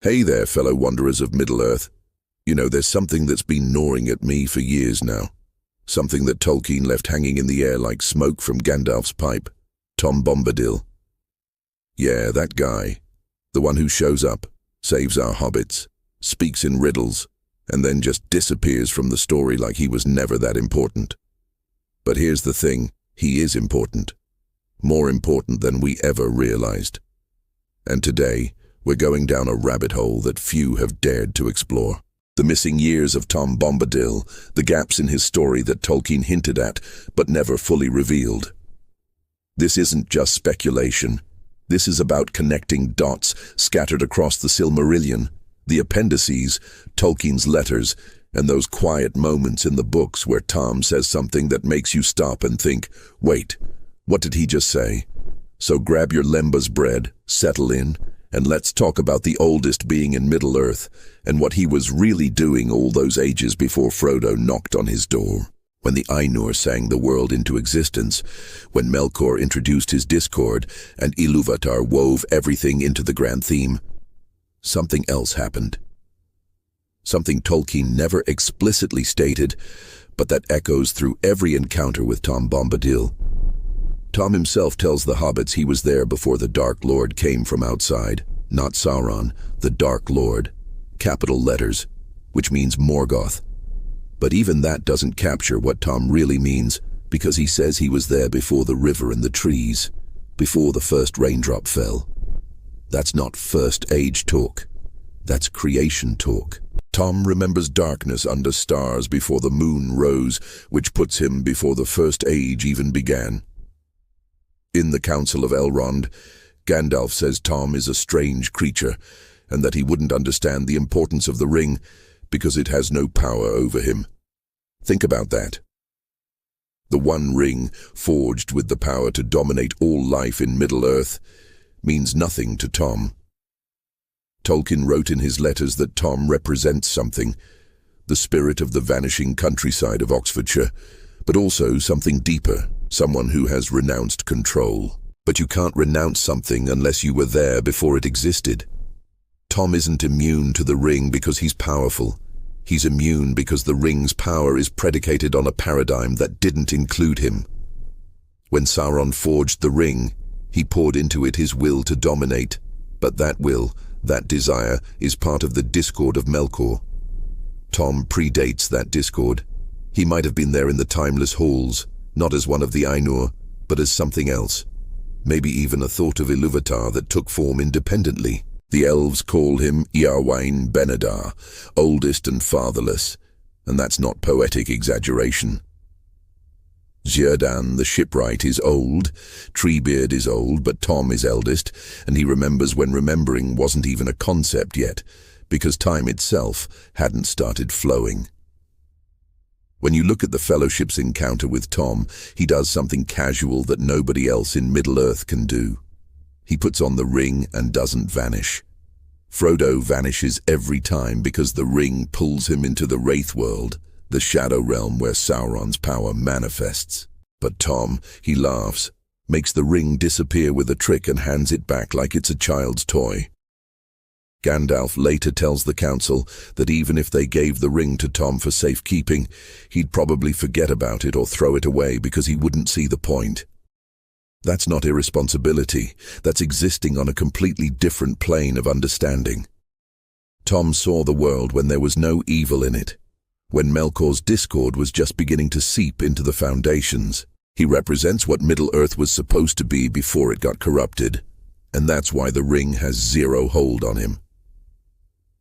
Hey there, fellow wanderers of Middle-earth. You know, there's something that's been gnawing at me for years now. Something that Tolkien left hanging in the air like smoke from Gandalf's pipe. Tom Bombadil. Yeah, that guy. The one who shows up, saves our hobbits, speaks in riddles, and then just disappears from the story like he was never that important. But here's the thing, he is important. More important than we ever realized. And today, we're going down a rabbit hole that few have dared to explore. The missing years of Tom Bombadil, the gaps in his story that Tolkien hinted at but never fully revealed. This isn't just speculation. This is about connecting dots scattered across the Silmarillion, the appendices, Tolkien's letters, and those quiet moments in the books where Tom says something that makes you stop and think, wait, what did he just say? So grab your lembas bread, settle in, and let's talk about the oldest being in Middle-earth and what he was really doing all those ages before Frodo knocked on his door. When the Ainur sang the world into existence, when Melkor introduced his discord and Ilúvatar wove everything into the grand theme, something else happened. Something Tolkien never explicitly stated, but that echoes through every encounter with Tom Bombadil. Tom himself tells the hobbits he was there before the Dark Lord came from outside, not Sauron, the Dark Lord, capital letters, which means Morgoth. But even that doesn't capture what Tom really means, because he says he was there before the river and the trees, before the first raindrop fell. That's not First Age talk. That's creation talk. Tom remembers darkness under stars before the moon rose, which puts him before the First Age even began. In the Council of Elrond, Gandalf says Tom is a strange creature, and that he wouldn't understand the importance of the ring because it has no power over him. Think about that. The one ring, forged with the power to dominate all life in Middle-earth, means nothing to Tom. Tolkien wrote in his letters that Tom represents something, the spirit of the vanishing countryside of Oxfordshire, but also something deeper, someone who has renounced control. But you can't renounce something unless you were there before it existed. Tom isn't immune to the ring because he's powerful. He's immune because the ring's power is predicated on a paradigm that didn't include him. When Sauron forged the ring, he poured into it his will to dominate, but that will, that desire, is part of the discord of Melkor. Tom predates that discord. He might have been there in the timeless halls, not as one of the Ainur, but as something else. Maybe even a thought of Ilúvatar that took form independently. The elves call him Iarwain Benedar, oldest and fatherless, and that's not poetic exaggeration. Zyrdan, the shipwright, is old, Treebeard is old, but Tom is eldest, and he remembers when remembering wasn't even a concept yet, because time itself hadn't started flowing. When you look at the Fellowship's encounter with Tom, he does something casual that nobody else in Middle-earth can do. He puts on the ring and doesn't vanish. Frodo vanishes every time because the ring pulls him into the Wraith world, the shadow realm where Sauron's power manifests. But Tom, he laughs, makes the ring disappear with a trick and hands it back like it's a child's toy. Gandalf later tells the council that even if they gave the ring to Tom for safekeeping, he'd probably forget about it or throw it away because he wouldn't see the point. That's not irresponsibility, that's existing on a completely different plane of understanding. Tom saw the world when there was no evil in it, when Melkor's discord was just beginning to seep into the foundations. He represents what Middle-earth was supposed to be before it got corrupted, and that's why the ring has zero hold on him.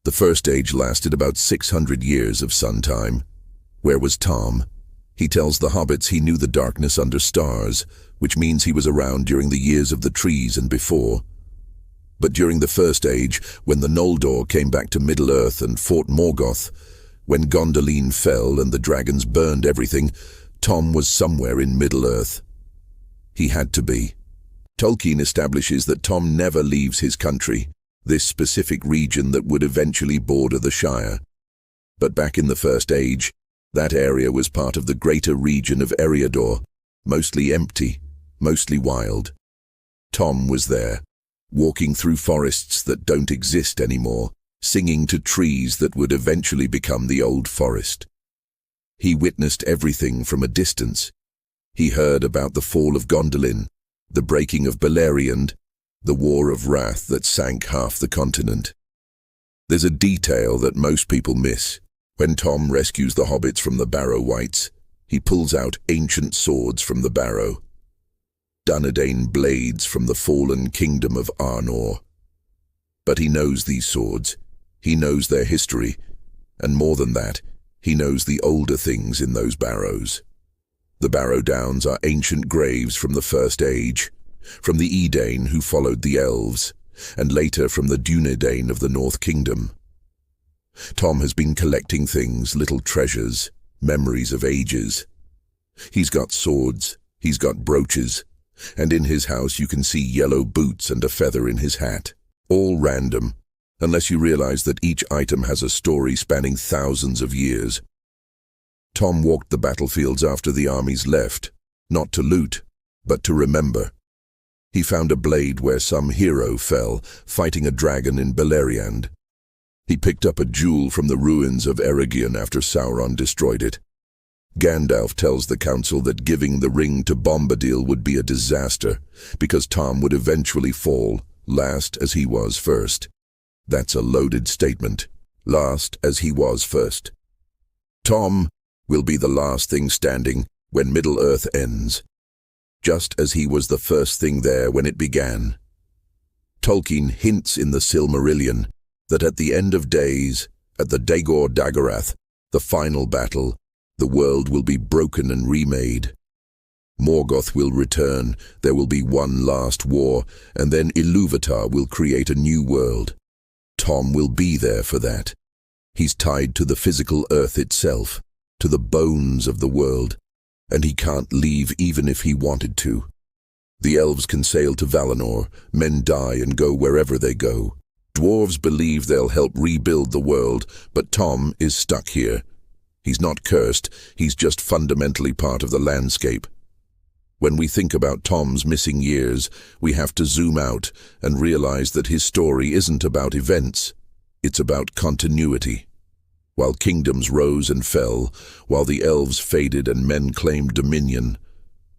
The First Age lasted about 600 years of sun time. Where was Tom? He tells the hobbits he knew the darkness under stars, which means he was around during the years of the trees and before. But during the First Age, when the Noldor came back to Middle-earth and fought Morgoth, when Gondolin fell and the dragons burned everything, Tom was somewhere in Middle-earth. He had to be. Tolkien establishes that Tom never leaves his country, this specific region that would eventually border the Shire. But back in the First Age, that area was part of the greater region of Eriador, mostly empty, mostly wild. Tom was there, walking through forests that don't exist anymore, singing to trees that would eventually become the old forest. He witnessed everything from a distance. He heard about the fall of Gondolin, the breaking of Beleriand, the War of Wrath that sank half the continent. There's a detail that most people miss. When Tom rescues the hobbits from the Barrow Wights, he pulls out ancient swords from the Barrow, Dunedain blades from the fallen kingdom of Arnor. But he knows these swords, he knows their history, and more than that, he knows the older things in those barrows. The Barrow Downs are ancient graves from the First Age, from the Edain who followed the elves, and later from the Dunedain of the North Kingdom. Tom has been collecting things, little treasures, memories of ages. He's got swords, he's got brooches, and in his house you can see yellow boots and a feather in his hat. All random, unless you realize that each item has a story spanning thousands of years. Tom walked the battlefields after the armies left, not to loot, but to remember. He found a blade where some hero fell, fighting a dragon in Beleriand. He picked up a jewel from the ruins of Eregion after Sauron destroyed it. Gandalf tells the council that giving the ring to Bombadil would be a disaster, because Tom would eventually fall, last as he was first. That's a loaded statement. Last as he was first. Tom will be the last thing standing when Middle-earth ends, just as he was the first thing there when it began. Tolkien hints in the Silmarillion that at the end of days, at the Dagor Daggorath, the final battle, the world will be broken and remade. Morgoth will return, there will be one last war, and then Ilúvatar will create a new world. Tom will be there for that. He's tied to the physical earth itself, to the bones of the world, and he can't leave even if he wanted to. The elves can sail to Valinor, men die and go wherever they go. Dwarves believe they'll help rebuild the world, but Tom is stuck here. He's not cursed, he's just fundamentally part of the landscape. When we think about Tom's missing years, we have to zoom out and realize that his story isn't about events, it's about continuity. While kingdoms rose and fell, while the elves faded and men claimed dominion,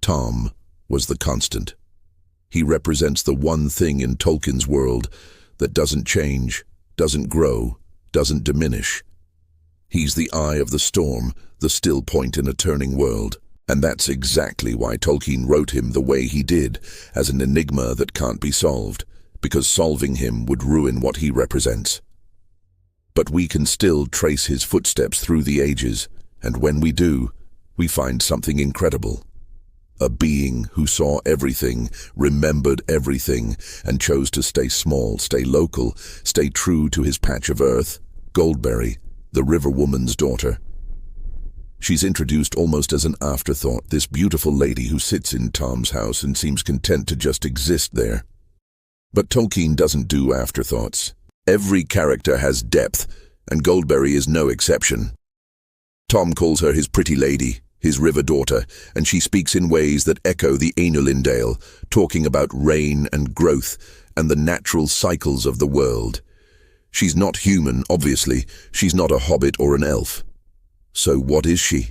Tom was the constant. He represents the one thing in Tolkien's world that doesn't change, doesn't grow, doesn't diminish. He's the eye of the storm, the still point in a turning world. And that's exactly why Tolkien wrote him the way he did, as an enigma that can't be solved, because solving him would ruin what he represents. But we can still trace his footsteps through the ages, and when we do, we find something incredible. A being who saw everything, remembered everything, and chose to stay small, stay local, stay true to his patch of earth, Goldberry, the river woman's daughter. She's introduced almost as an afterthought, this beautiful lady who sits in Tom's house and seems content to just exist there. But Tolkien doesn't do afterthoughts. Every character has depth, and Goldberry is no exception. Tom calls her his pretty lady, his river daughter, and she speaks in ways that echo the Ainulindale, talking about rain and growth and the natural cycles of the world. She's not human, obviously. She's not a hobbit or an elf. So what is she?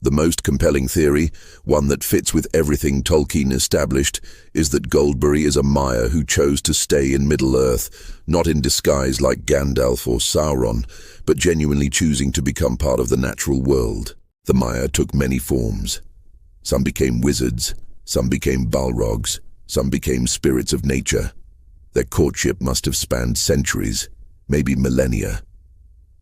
The most compelling theory, one that fits with everything Tolkien established, is that Goldberry is a Maya who chose to stay in Middle-earth, not in disguise like Gandalf or Sauron, but genuinely choosing to become part of the natural world. The Maya took many forms. Some became wizards, some became Balrogs, some became spirits of nature. Their courtship must have spanned centuries, maybe millennia.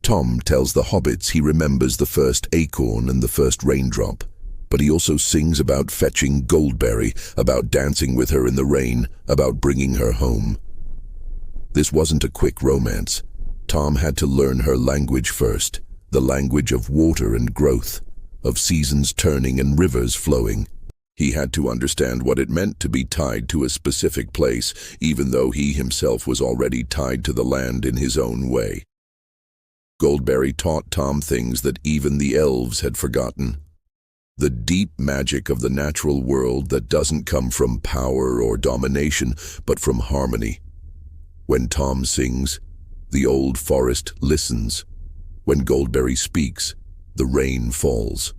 Tom tells the hobbits he remembers the first acorn and the first raindrop, but he also sings about fetching Goldberry, about dancing with her in the rain, about bringing her home. This wasn't a quick romance. Tom had to learn her language first, the language of water and growth, of seasons turning and rivers flowing. He had to understand what it meant to be tied to a specific place, even though he himself was already tied to the land in his own way. Goldberry taught Tom things that even the elves had forgotten. The deep magic of the natural world that doesn't come from power or domination, but from harmony. When Tom sings, The old forest listens. When Goldberry speaks, the rain falls.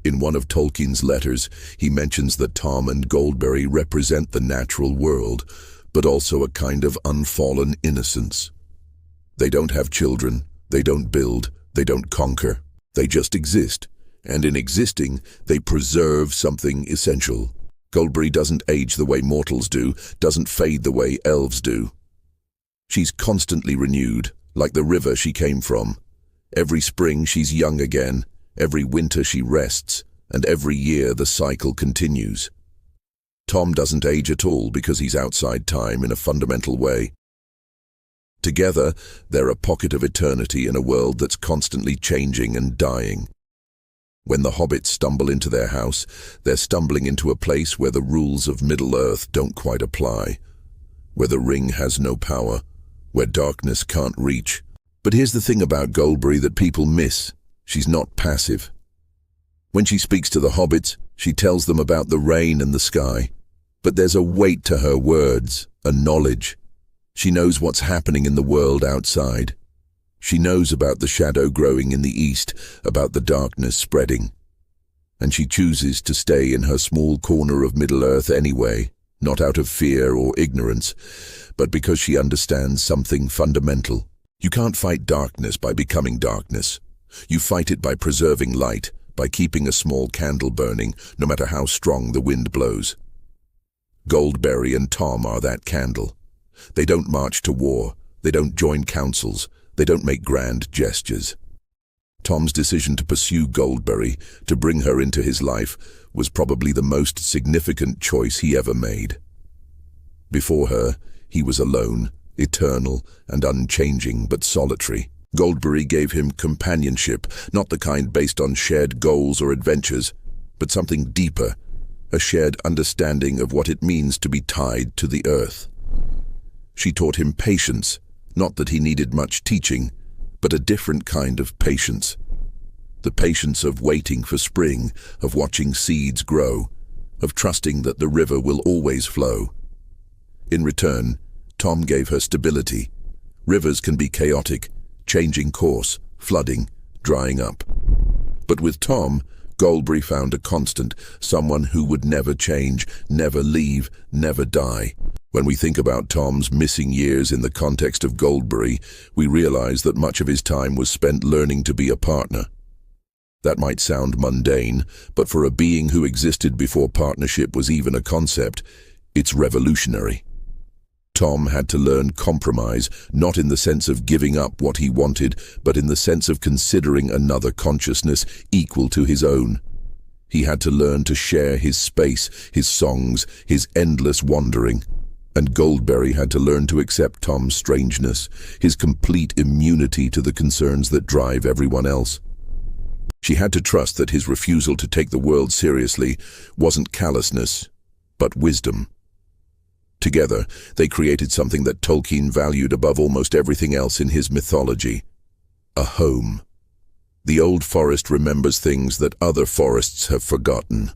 In one of Tolkien's letters, he mentions that Tom and Goldberry represent the natural world, but also a kind of unfallen innocence. They don't have children, they don't build, they don't conquer. They just exist, and in existing, they preserve something essential. Goldberry doesn't age the way mortals do, doesn't fade the way elves do. She's constantly renewed, like the river she came from. Every spring she's young again, every winter she rests, and every year the cycle continues. Tom doesn't age at all because he's outside time in a fundamental way. Together, they're a pocket of eternity in a world that's constantly changing and dying. When the hobbits stumble into their house, they're stumbling into a place where the rules of Middle-earth don't quite apply, where the ring has no power, where darkness can't reach. But here's the thing about Goldberry that people miss. She's not passive. When she speaks to the hobbits, she tells them about the rain and the sky. But there's a weight to her words, a knowledge. She knows what's happening in the world outside. She knows about the shadow growing in the east, about the darkness spreading. And she chooses to stay in her small corner of Middle-earth anyway, not out of fear or ignorance, but because she understands something fundamental. You can't fight darkness by becoming darkness. You fight it by preserving light, by keeping a small candle burning, no matter how strong the wind blows. Goldberry and Tom are that candle. They don't march to war, they don't join councils, they don't make grand gestures. Tom's decision to pursue Goldberry, to bring her into his life, was probably the most significant choice he ever made. Before her, he was alone, eternal and unchanging but solitary. Goldberry gave him companionship, not the kind based on shared goals or adventures, but something deeper, a shared understanding of what it means to be tied to the earth. She taught him patience, not that he needed much teaching, but a different kind of patience. The patience of waiting for spring, of watching seeds grow, of trusting that the river will always flow. In return, Tom gave her stability. Rivers can be chaotic, changing course, flooding, drying up. But with Tom, Goldberry found a constant, someone who would never change, never leave, never die. When we think about Tom's missing years in the context of Goldberry, we realize that much of his time was spent learning to be a partner. That might sound mundane, but for a being who existed before partnership was even a concept, it's revolutionary. Tom had to learn compromise, not in the sense of giving up what he wanted, but in the sense of considering another consciousness equal to his own. He had to learn to share his space, his songs, his endless wandering. And Goldberry had to learn to accept Tom's strangeness, his complete immunity to the concerns that drive everyone else. She had to trust that his refusal to take the world seriously wasn't callousness, but wisdom. Together, they created something that Tolkien valued above almost everything else in his mythology: a home. The old forest remembers things that other forests have forgotten.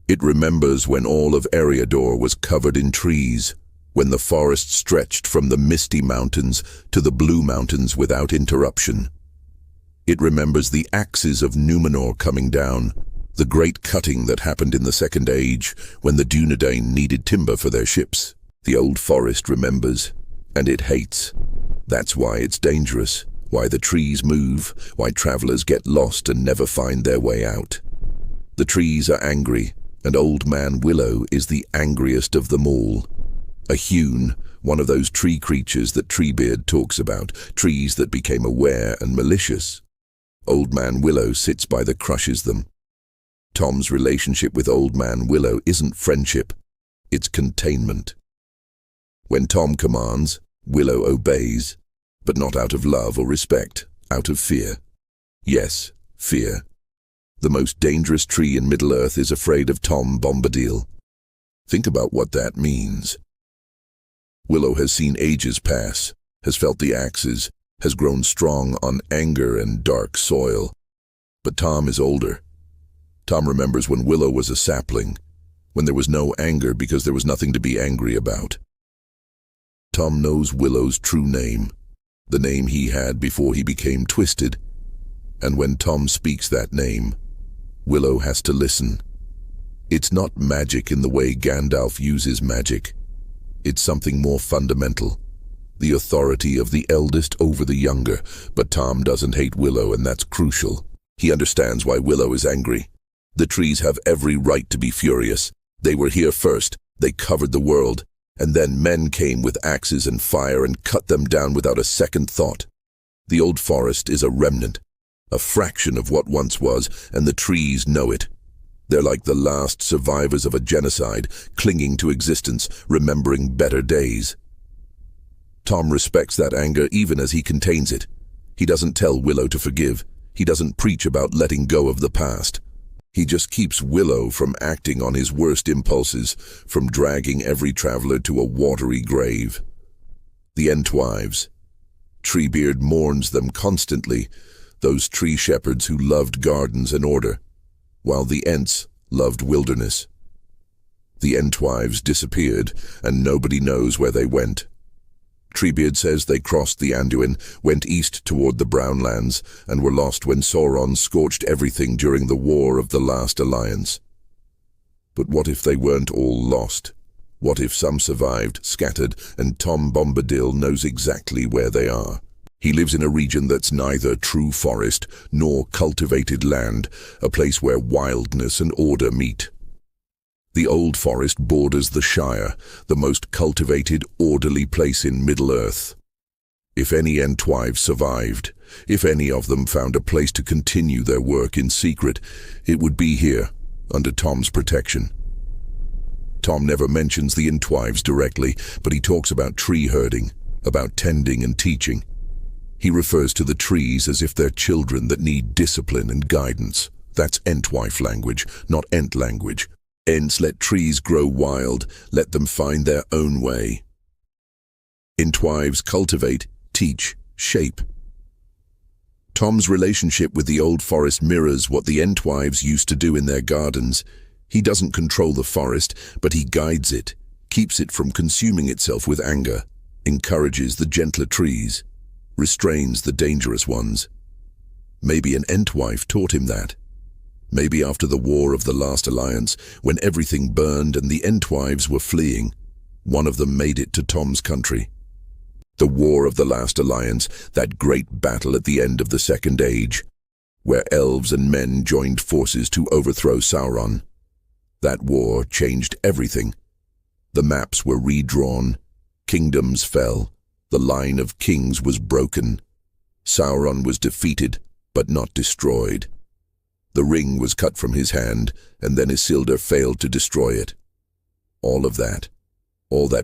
It remembers when all of Eriador was covered in trees, when the forest stretched from the misty mountains to the blue mountains without interruption. It remembers the axes of Númenor coming down, the great cutting that happened in the Second Age when the Dúnedain needed timber for their ships. The old forest remembers, and it hates. That's why it's dangerous, why the trees move, why travelers get lost and never find their way out. The trees are angry, and Old Man Willow is the angriest of them all. A hewn, one of those tree creatures that Treebeard talks about, trees that became aware and malicious. Old Man Willow sits by that crushes them. Tom's relationship with Old Man Willow isn't friendship, it's containment. When Tom commands, Willow obeys, but not out of love or respect, out of fear. Yes, fear. The most dangerous tree in Middle-earth is afraid of Tom Bombadil. Think about what that means. Willow has seen ages pass, has felt the axes, has grown strong on anger and dark soil. But Tom is older. Tom remembers when Willow was a sapling, when there was no anger because there was nothing to be angry about. Tom knows Willow's true name, the name he had before he became twisted. And when Tom speaks that name, Willow has to listen. It's not magic in the way Gandalf uses magic. It's something more fundamental. The authority of the eldest over the younger. But Tom doesn't hate Willow, and that's crucial. He understands why Willow is angry. The trees have every right to be furious. They were here first. They covered the world. And then men came with axes and fire and cut them down without a second thought. The old forest is a remnant, a fraction of what once was, and the trees know it. They're like the last survivors of a genocide, clinging to existence, remembering better days. Tom respects that anger even as he contains it. He doesn't tell Willow to forgive. He doesn't preach about letting go of the past. He just keeps Willow from acting on his worst impulses, from dragging every traveler to a watery grave. The Entwives. Treebeard mourns them constantly, those tree shepherds who loved gardens and order, while the Ents loved wilderness. The Entwives disappeared, and nobody knows where they went. Treebeard says they crossed the Anduin, went east toward the Brownlands, and were lost when Sauron scorched everything during the War of the Last Alliance. But what if they weren't all lost? What if some survived, scattered, and Tom Bombadil knows exactly where they are? He lives in a region that's neither true forest nor cultivated land, a place where wildness and order meet. The Old Forest borders the Shire, the most cultivated, orderly place in Middle-earth. If any Entwives survived, if any of them found a place to continue their work in secret, it would be here, under Tom's protection. Tom never mentions the Entwives directly, but he talks about tree herding, about tending and teaching. He refers to the trees as if they're children that need discipline and guidance. That's Entwife language, not Ent language. Ents let trees grow wild, let them find their own way. Entwives cultivate, teach, shape. Tom's relationship with the Old Forest mirrors what the Entwives used to do in their gardens. He doesn't control the forest, but he guides it, keeps it from consuming itself with anger, encourages the gentler trees, restrains the dangerous ones. Maybe an Entwife taught him that. Maybe after the War of the Last Alliance, when everything burned and the Entwives were fleeing, one of them made it to Tom's country. The War of the Last Alliance, that great battle at the end of the Second Age, where elves and men joined forces to overthrow Sauron. That war changed everything. The maps were redrawn, kingdoms fell, the line of kings was broken. Sauron was defeated, but not destroyed. The ring was cut from his hand, and then Isildur failed to destroy it. All that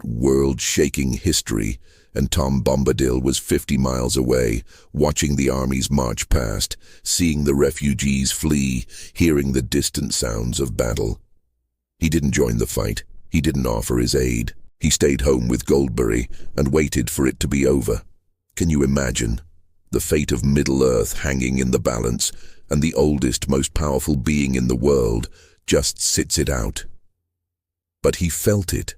world-shaking history, and Tom Bombadil was 50 miles away, watching the armies march past, seeing the refugees flee, hearing the distant sounds of battle. He didn't join the fight. He didn't offer his aid. He stayed home with Goldberry and waited for it to be over. Can you imagine? The fate of Middle-earth hanging in the balance, and the oldest, most powerful being in the world just sits it out. But he felt it.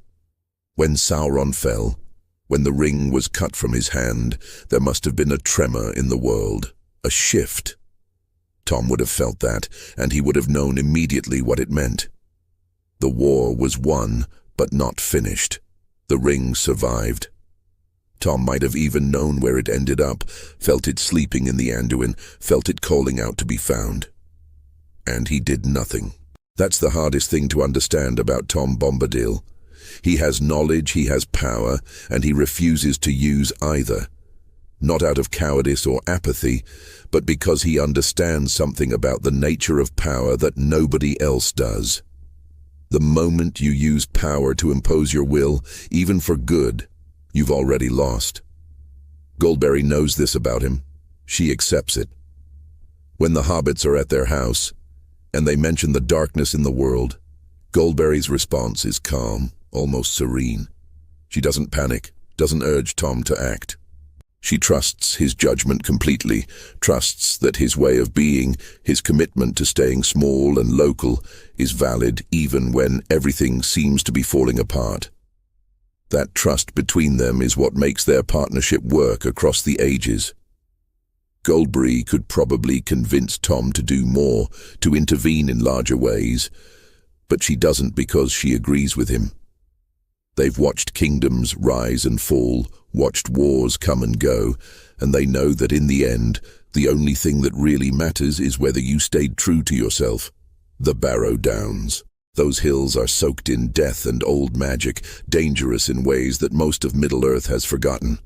When Sauron fell, when the ring was cut from his hand, there must have been a tremor in the world, a shift. Tom would have felt that, and he would have known immediately what it meant. The war was won, but not finished. The ring survived. Tom might have even known where it ended up, felt it sleeping in the Anduin, felt it calling out to be found. And he did nothing. That's the hardest thing to understand about Tom Bombadil. He has knowledge, he has power, and he refuses to use either. Not out of cowardice or apathy, but because he understands something about the nature of power that nobody else does. The moment you use power to impose your will, even for good, you've already lost. Goldberry knows this about him. She accepts it. When the hobbits are at their house, and they mention the darkness in the world, Goldberry's response is calm, almost serene. She doesn't panic, doesn't urge Tom to act. She trusts his judgment completely, trusts that his way of being, his commitment to staying small and local, is valid even when everything seems to be falling apart. That trust between them is what makes their partnership work across the ages. Goldberry could probably convince Tom to do more, to intervene in larger ways, but she doesn't because she agrees with him. They've watched kingdoms rise and fall, watched wars come and go, and they know that in the end, the only thing that really matters is whether you stayed true to yourself. The Barrow Downs. Those hills are soaked in death and old magic, dangerous in ways that most of Middle-earth has forgotten.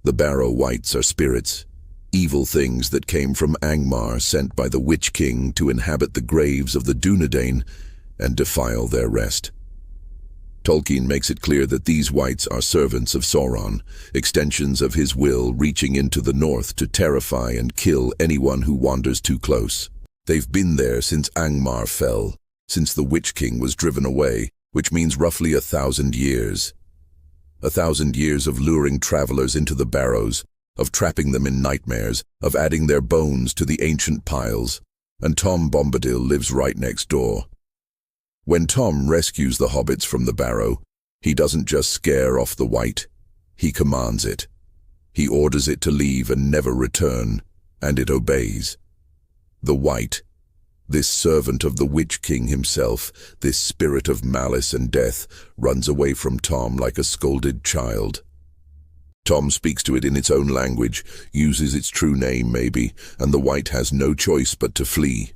The Barrow Wights are spirits, evil things that came from Angmar, sent by the Witch King to inhabit the graves of the Dunedain and defile their rest. Tolkien makes it clear that these wights are servants of Sauron, extensions of his will reaching into the north to terrify and kill anyone who wanders too close. They've been there since Angmar fell, since the Witch King was driven away, which means roughly 1,000 years. 1,000 years of luring travelers into the barrows, of trapping them in nightmares, of adding their bones to the ancient piles, and Tom Bombadil lives right next door. When Tom rescues the hobbits from the barrow, he doesn't just scare off the wight, he commands it. He orders it to leave and never return, and it obeys. The wight, this servant of the Witch King himself, this spirit of malice and death, runs away from Tom like a scolded child. Tom speaks to it in its own language, uses its true name maybe, and the wight has no choice but to flee.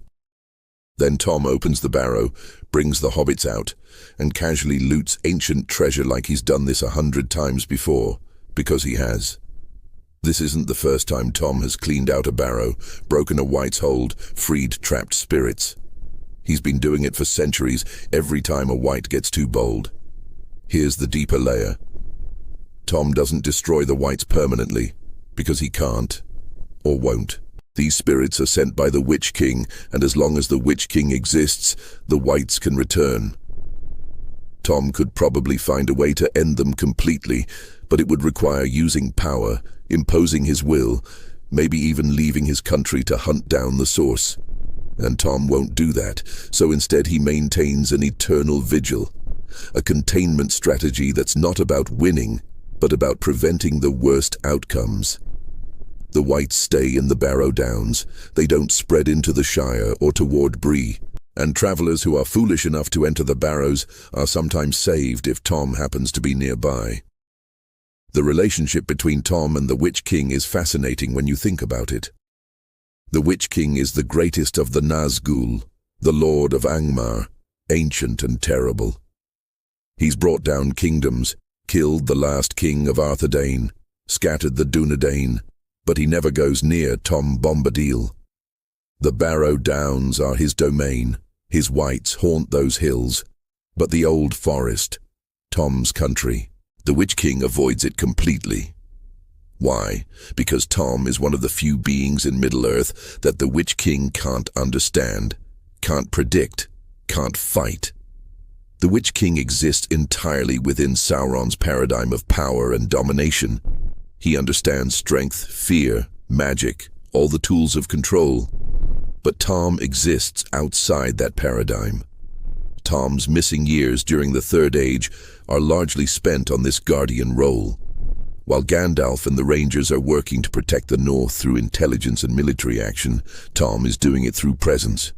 Then Tom opens the barrow, brings the hobbits out, and casually loots ancient treasure like he's done this 100 times before, because he has. This isn't the first time Tom has cleaned out a barrow, broken a wight's hold, freed trapped spirits. He's been doing it for centuries, every time a wight gets too bold. Here's the deeper layer. Tom doesn't destroy the wights permanently, because he can't, or won't. These spirits are sent by the Witch King, and as long as the Witch King exists, the wights can return. Tom could probably find a way to end them completely, but it would require using power, imposing his will, maybe even leaving his country to hunt down the source. And Tom won't do that, so instead he maintains an eternal vigil, a containment strategy that's not about winning, but about preventing the worst outcomes. The wights stay in the Barrow Downs. They don't spread into the Shire or toward Bree, and travelers who are foolish enough to enter the barrows are sometimes saved if Tom happens to be nearby. The relationship between Tom and the Witch King is fascinating when you think about it. The Witch King is the greatest of the Nazgul, the Lord of Angmar, ancient and terrible. He's brought down kingdoms, killed the last king of Arthedain, scattered the Dunedain, but he never goes near Tom Bombadil. The Barrow Downs are his domain, his wights haunt those hills, but the old forest, Tom's country, the Witch King avoids it completely. Why? Because Tom is one of the few beings in Middle-earth that the Witch King can't understand, can't predict, can't fight. The Witch King exists entirely within Sauron's paradigm of power and domination. He understands strength, fear, magic, all the tools of control. But Tom exists outside that paradigm. Tom's missing years during the Third Age are largely spent on this guardian role. While Gandalf and the Rangers are working to protect the North through intelligence and military action, Tom is doing it through presence.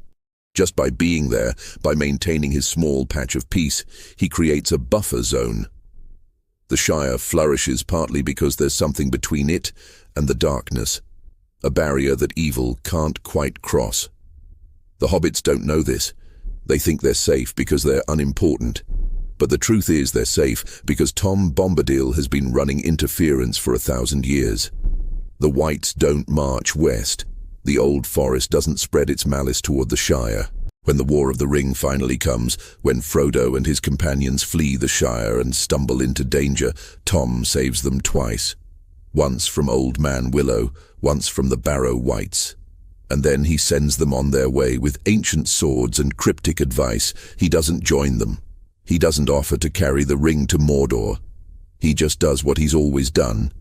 Just by being there, by maintaining his small patch of peace, he creates a buffer zone. The Shire flourishes partly because there's something between it and the darkness, a barrier that evil can't quite cross. The hobbits don't know this. They think they're safe because they're unimportant. But the truth is they're safe because Tom Bombadil has been running interference for 1,000 years. The wights don't march west. The old forest doesn't spread its malice toward the Shire. When the War of the Ring finally comes, when Frodo and his companions flee the Shire and stumble into danger, Tom saves them twice. Once from Old Man Willow, once from the Barrow Wights. And then he sends them on their way with ancient swords and cryptic advice. He doesn't join them. He doesn't offer to carry the ring to Mordor. He just does what he's always done.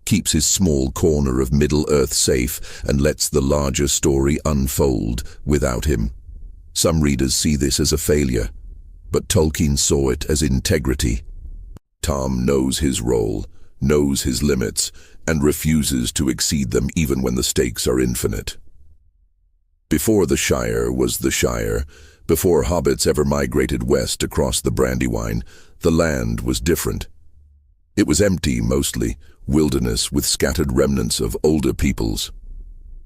Keeps his small corner of Middle-earth safe and lets the larger story unfold without him. Some readers see this as a failure, but Tolkien saw it as integrity. Tom knows his role, knows his limits, and refuses to exceed them even when the stakes are infinite. Before the Shire was the Shire, before hobbits ever migrated west across the Brandywine, the land was different. It was empty mostly, wilderness with scattered remnants of older peoples.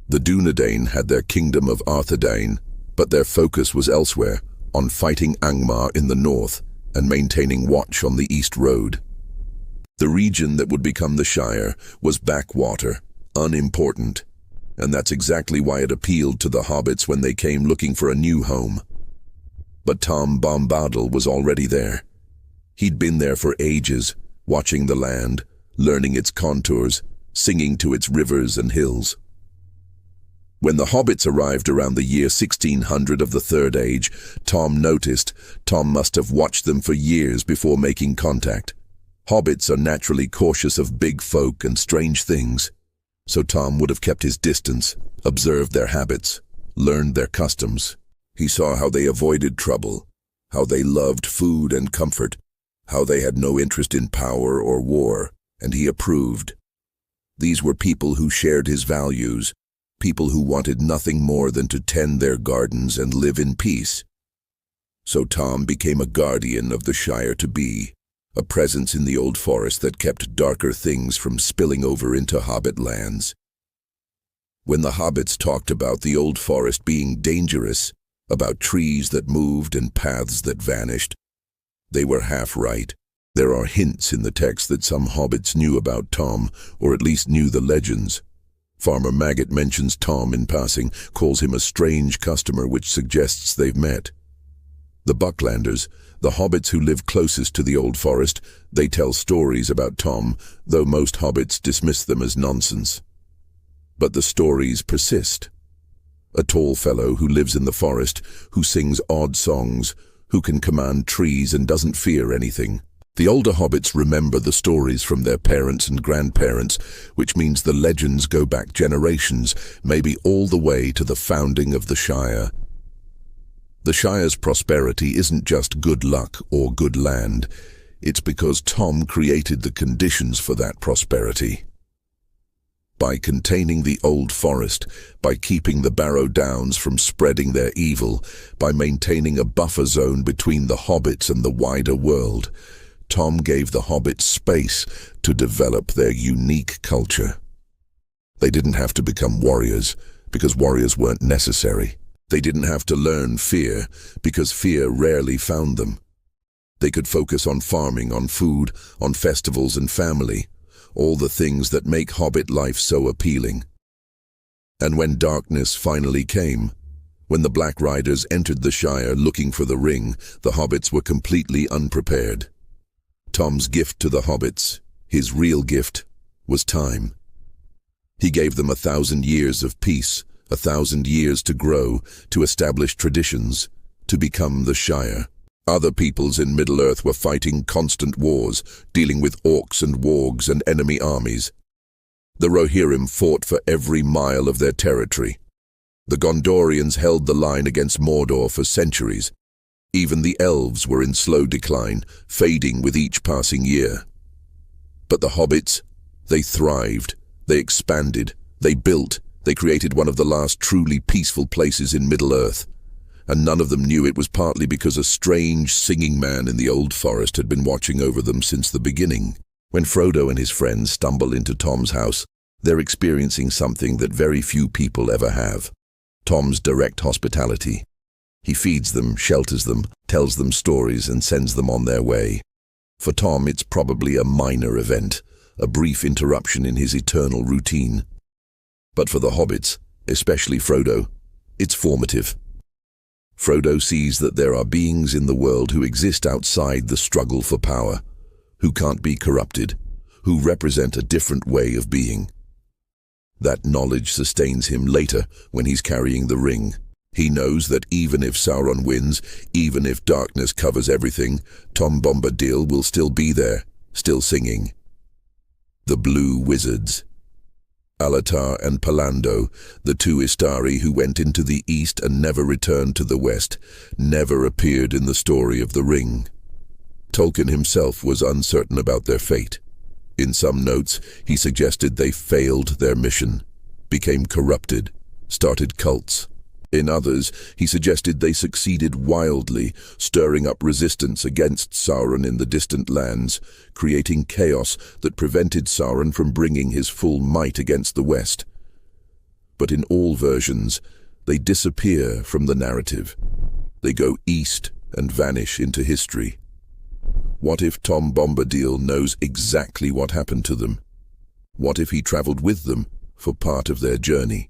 The Dunedain had their kingdom of Arthedain, but their focus was elsewhere, on fighting Angmar in the north and maintaining watch on the East Road. The region that would become the Shire was backwater, unimportant, and that's exactly why it appealed to the hobbits when they came looking for a new home. But Tom Bombadil was already there. He'd been there for ages, watching the land, learning its contours, singing to its rivers and hills. When the hobbits arrived around the year 1600 of the Third Age, Tom noticed Tom must have watched them for years before making contact. Hobbits are naturally cautious of big folk and strange things, so Tom would have kept his distance, observed their habits, learned their customs. He saw how they avoided trouble, how they loved food and comfort, how they had no interest in power or war, and he approved. These were people who shared his values, people who wanted nothing more than to tend their gardens and live in peace. So Tom became a guardian of the Shire to be, a presence in the old forest that kept darker things from spilling over into hobbit lands. When the hobbits talked about the old forest being dangerous, about trees that moved and paths that vanished, they were half right. There are hints in the text that some hobbits knew about Tom, or at least knew the legends. Farmer Maggot mentions Tom in passing, calls him a strange customer, which suggests they've met. The Bucklanders, the hobbits who live closest to the old forest, they tell stories about Tom, though most hobbits dismiss them as nonsense. But the stories persist. A tall fellow who lives in the forest, who sings odd songs, who can command trees and doesn't fear anything. The older hobbits remember the stories from their parents and grandparents, which means the legends go back generations, maybe all the way to the founding of the Shire. The Shire's prosperity isn't just good luck or good land. It's because Tom created the conditions for that prosperity. By containing the old forest, by keeping the Barrow Downs from spreading their evil, by maintaining a buffer zone between the hobbits and the wider world, Tom gave the hobbits space to develop their unique culture. They didn't have to become warriors, because warriors weren't necessary. They didn't have to learn fear, because fear rarely found them. They could focus on farming, on food, on festivals and family, all the things that make hobbit life so appealing. And when darkness finally came, when the Black Riders entered the Shire looking for the ring, the hobbits were completely unprepared. Tom's gift to the hobbits, his real gift, was time. He gave them 1,000 years of peace, 1,000 years to grow, to establish traditions, to become the Shire. Other peoples in Middle-earth were fighting constant wars, dealing with orcs and wargs and enemy armies. The Rohirrim fought for every mile of their territory. The Gondorians held the line against Mordor for centuries. Even the elves were in slow decline, fading with each passing year. But the hobbits, they thrived, they expanded, they built, they created one of the last truly peaceful places in Middle-earth. And none of them knew it was partly because a strange singing man in the old forest had been watching over them since the beginning. When Frodo and his friends stumble into Tom's house, they're experiencing something that very few people ever have. Tom's direct hospitality. He feeds them, shelters them, tells them stories and sends them on their way. For Tom, it's probably a minor event, a brief interruption in his eternal routine. But for the hobbits, especially Frodo, it's formative. Frodo sees that there are beings in the world who exist outside the struggle for power, who can't be corrupted, who represent a different way of being. That knowledge sustains him later when he's carrying the ring. He knows that even if Sauron wins, even if darkness covers everything, Tom Bombadil will still be there, still singing. The Blue Wizards. Alatar and Palando, the two Istari who went into the east and never returned to the west, never appeared in the story of the ring. Tolkien himself was uncertain about their fate. In some notes, he suggested they failed their mission, became corrupted, started cults. In others, he suggested they succeeded wildly, stirring up resistance against Sauron in the distant lands, creating chaos that prevented Sauron from bringing his full might against the West. But in all versions, they disappear from the narrative. They go east and vanish into history. What if Tom Bombadil knows exactly what happened to them? What if he traveled with them for part of their journey?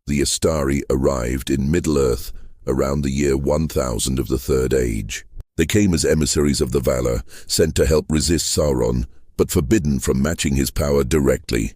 The Astari arrived in Middle-earth around the year 1000 of the Third Age. They came as emissaries of the Valar, sent to help resist Sauron, but forbidden from matching his power directly.